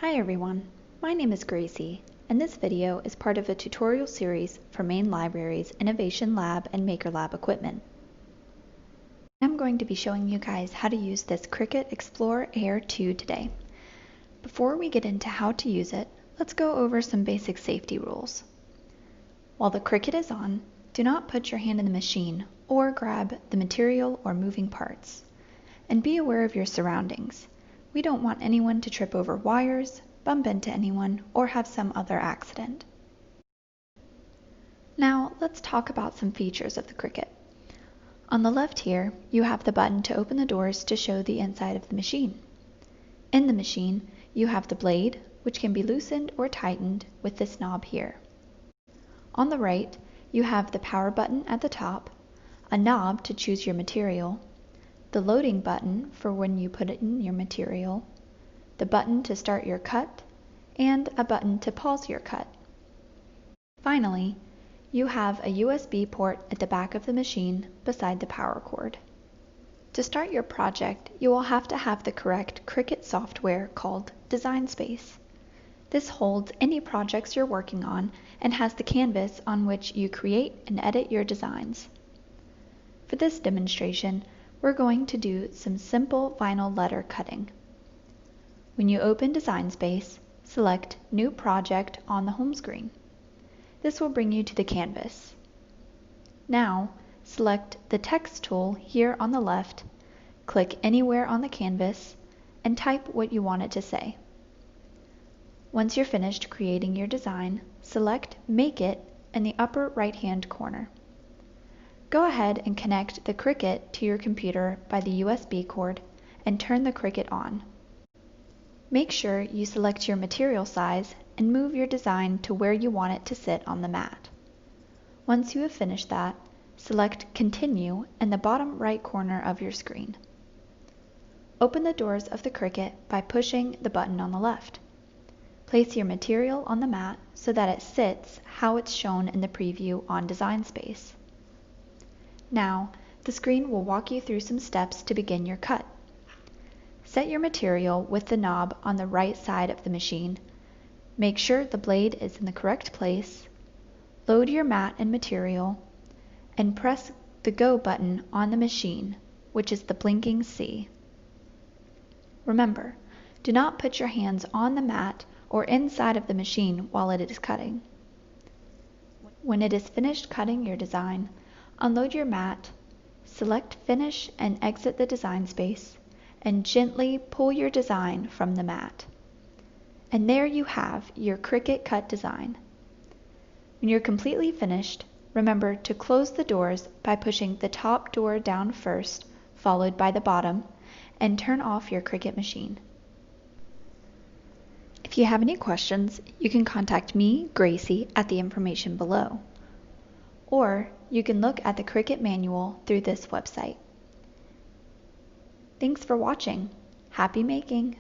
Hi everyone, my name is Gracie, and this video is part of a tutorial series for Maine Library's Innovation Lab and Maker Lab equipment. I'm going to be showing you guys how to use this Cricut Explore Air 2 today. Before we get into how to use it, let's go over some basic safety rules. While the Cricut is on, do not put your hand in the machine or grab the material or moving parts. And be aware of your surroundings. We don't want anyone to trip over wires, bump into anyone, or have some other accident. Now, let's talk about some features of the Cricut. On the left here, you have the button to open the doors to show the inside of the machine. In the machine, you have the blade, which can be loosened or tightened with this knob here. On the right, you have the power button at the top, a knob to choose your material, the loading button for when you put in your material, the button to start your cut, and a button to pause your cut. Finally, you have a USB port at the back of the machine beside the power cord. To start your project, you will have to have the correct Cricut software called Design Space. This holds any projects you're working on and has the canvas on which you create and edit your designs. For this demonstration, we're going to do some simple vinyl letter cutting. When you open Design Space, select New Project on the home screen. This will bring you to the canvas. Now, select the Text tool here on the left, click anywhere on the canvas, and type what you want it to say. Once you're finished creating your design, select Make It in the upper right-hand corner. Go ahead and connect the Cricut to your computer by the USB cord and turn the Cricut on. Make sure you select your material size and move your design to where you want it to sit on the mat. Once you have finished that, select Continue in the bottom right corner of your screen. Open the doors of the Cricut by pushing the button on the left. Place your material on the mat so that it sits how it's shown in the preview on Design Space. Now, the screen will walk you through some steps to begin your cut. Set your material with the knob on the right side of the machine. Make sure the blade is in the correct place. Load your mat and material, and press the Go button on the machine, which is the blinking C. Remember, do not put your hands on the mat or inside of the machine while it is cutting. When it is finished cutting your design, unload your mat, select Finish and exit the Design Space, and gently pull your design from the mat. And there you have your Cricut cut design. When you're completely finished, remember to close the doors by pushing the top door down first, followed by the bottom, and turn off your Cricut machine. If you have any questions, you can contact me, Gracie, at the information below. Or you can look at the Cricut manual through this website. Thanks for watching. Happy making!